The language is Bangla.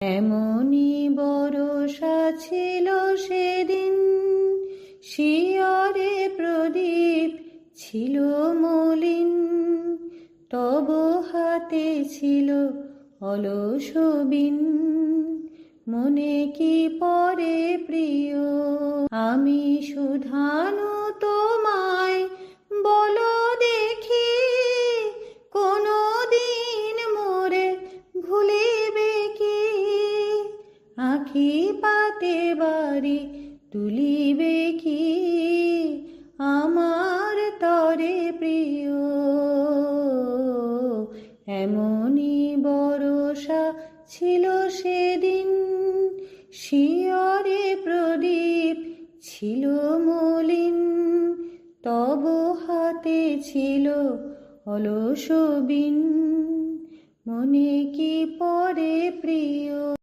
এমনি বরষা ছিল সেদিন, শিয়রে প্রদীপ ছিল মলিন, তব হাতে ছিল অলস বিন। মনে কি পরে প্রিয়, আমি শুধানু তোমায়, বলো দেখি কোনো দিন মোরে ভুলিবে কি? আঁখি পাতে বাড়ি তুলিবে কি আমার তরে প্রিয়? এমনি বরষা ছিল সেদিন, শিয়রে প্রদীপ ছিল মলিন, তব হাতে ছিল অলস বিন। মনে কি পরে প্রিয়।